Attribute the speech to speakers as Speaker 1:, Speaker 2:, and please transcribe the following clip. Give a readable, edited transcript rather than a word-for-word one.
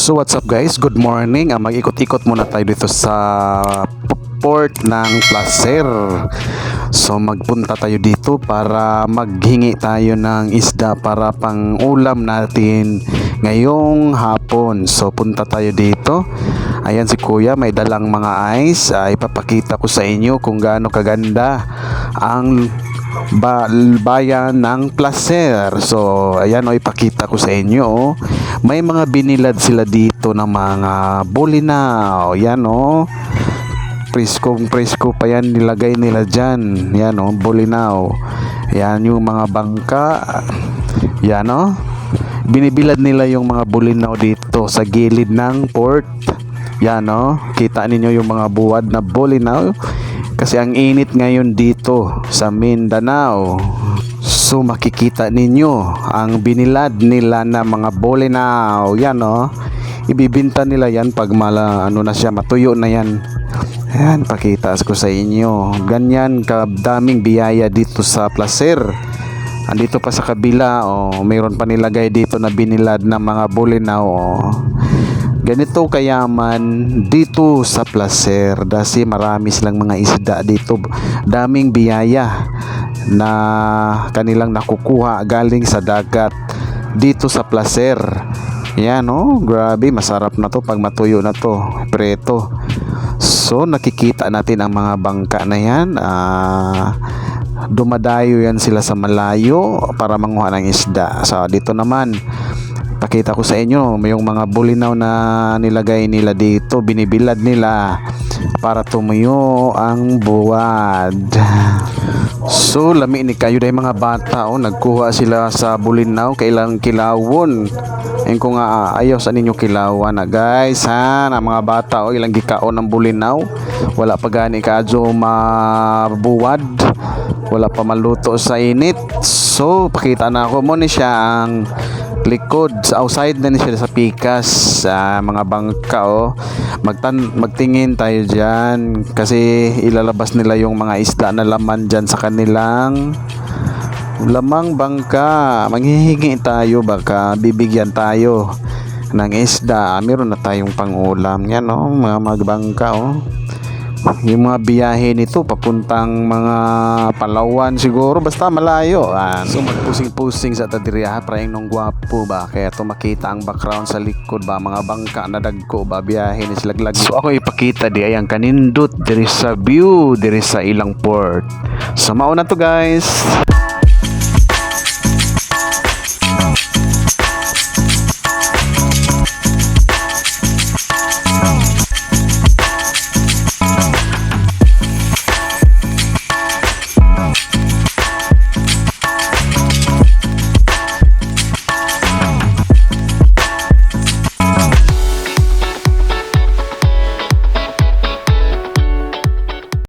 Speaker 1: So what's up guys, good morning. Mag-ikot-ikot muna tayo dito sa port ng Placer. So magpunta tayo dito para maghingi tayo ng isda para pang ulam natin ngayong hapon. So punta tayo dito. Ayan si kuya, may dalang mga ice. Ipapakita ko sa inyo kung gaano kaganda ang bayan ng Placer. So ayan ipakita ko sa inyo. May mga binilad sila dito ng mga bulinaw. Yan presko pa yan nilagay nila dyan. Yan bulinaw. Yan yung mga bangka. Yan binibilad nila yung mga bulinaw dito sa gilid ng port. Yan kita ninyo yung mga buwad na bulinaw. Kasi ang init ngayon dito sa Mindanao. So makikita ninyo ang binilad nila na mga bulinaw. Yan ibibinta nila yan pag na siya, matuyo na yan. Ayan, pakita ko sa inyo. Ganyan kadaming biyaya dito sa Placer. Andito pa sa kabila mayroon pa nilagay dito na binilad na mga bulinaw. Ganito kayaman dito sa Placer kasi marami silang mga isda dito. Daming biyaya na kanilang nakukuha galing sa dagat dito sa Placer. Yan grabe, masarap na to pag matuyo na to, preto. So nakikita natin ang mga bangka na yan. Dumadayo yan sila sa malayo para manguha ng isda. So dito naman pakita ko sa inyo yung mga bulinaw na nilagay nila dito, binibilad nila para tumuyo ang buwad. So lami ni kayo day mga bata nagkuha sila sa bulinaw, kailang kilawon. Ayun ko nga ayaw sa ninyo kilawan na guys na mga bata ilang gikaon ng bulinaw, wala pa gani kadyo mabuwad, wala pa maluto sa init. So pakita na ako mo ni siya ang likod sa outside na siya sa pikas sa mga bangka magtingin tayo dyan kasi ilalabas nila yung mga isda na laman dyan sa kanilang lamang bangka. Manghihingi tayo, baka bibigyan tayo ng isda, meron na tayong pangulam. Yan mga magbangka yung mga biyahe nito papuntang mga Palawan siguro, basta malayo. So magpusing-pusing sa tadiriya praying nung gwapo ba, kaya to makita ang background sa likod ba, mga bangka na dagko ba, biyahe ni silaglag. So ako ipakita di ayang kanindot diri sa view diri sa ilang port. So mauna to guys.